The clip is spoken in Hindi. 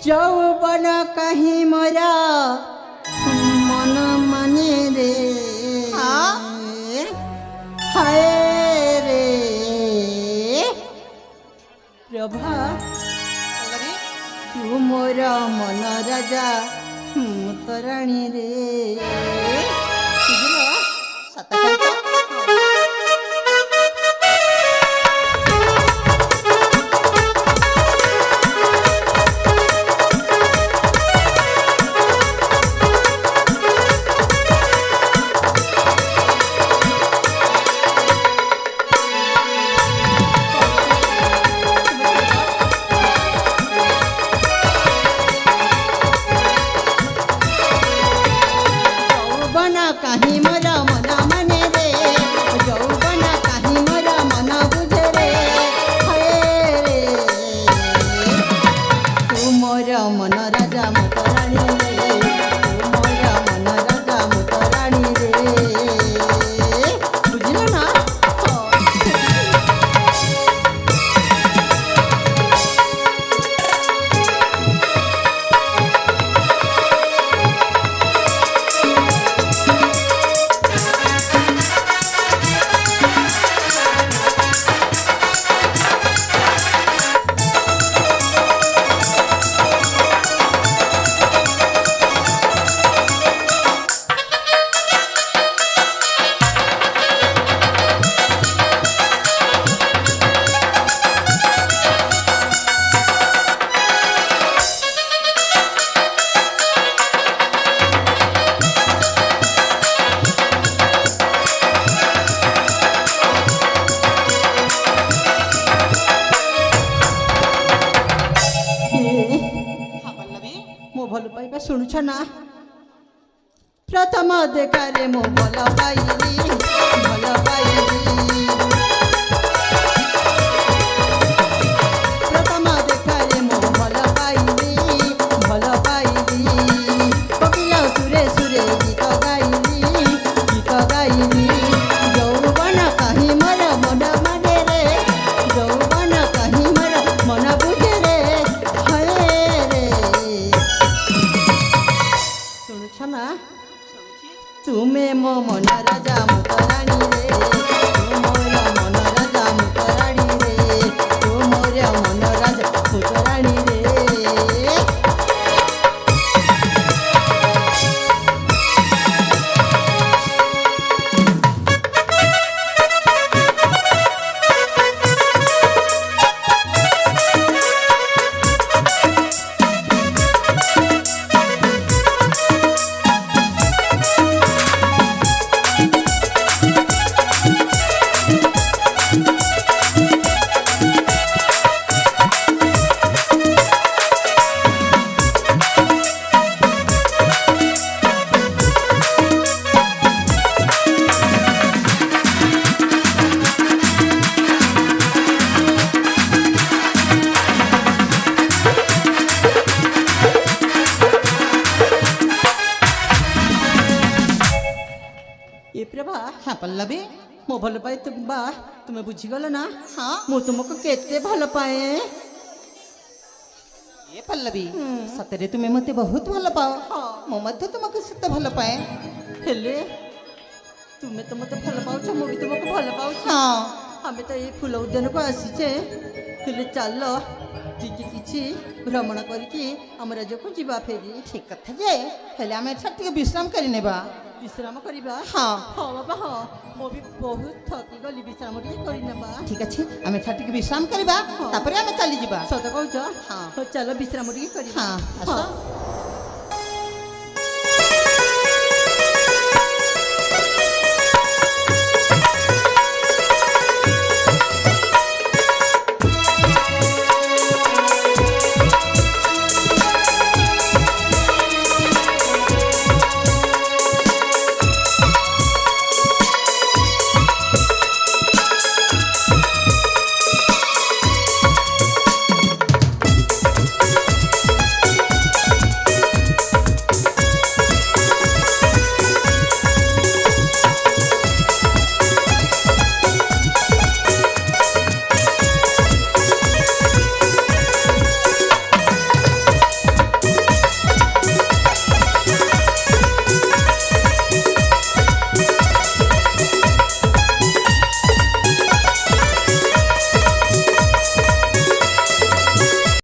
যৌবন কাহি মরা মন মানে রে হায় রে প্রভা তু মোর মন রাজা তরাণী রে সত কইছ কাহি মরা মন মানে রে যৌবন কাহি মরা মন বুঝে রে হায় রে তু মোর মন রাজা মতরাণী রে তু মোর মন রাজা মতরাণী রে বুঝল না मो भल पाइबा शुणुछ ना प्रथम देखारे मो भल पाइली प्रथम देखारे मो भल पाइली कोकिला सुरे सुरे गीत गाइली यौवन कहीं मोर मन माने रे यौवन कहीं मोर मन बुझे रे हाय रे ना तुमे मो मन राजा मुतराणी रे तू मोर मन राजा मुतराणी रे तू मोर मन राजा मुतराणी रे हाँ पल्लवी मो भल पाए तुम बा तुम्हें बुझीगल ना हाँ मु तुमको केते भल पाए ये पल्लवी सतरे तुम्हें मते बहुत भल पाओ मो मध्य तुमको सत भल पाए हेले तुम्हें तो मते भल पाउछ मु भी तुमको भल पाउछ हाँ हमें तो ये फूल उद्यान को आसीचे हेले चल टिके किछि भ्रमण करके आम राज्य को जीवा फेरी ठीक कथा जे हेले आमे छाती विश्राम करि नेबा विश्राम करिबा हाँ हाँ बाबा हाँ मो भी बहुत थकी गली विश्राम करि नेबा ठीक अछि आमे छाती विश्राम करिबा तापरे आमे चली जिबा सत कहूछ हाँ चलो विश्राम करिबा हाँ आस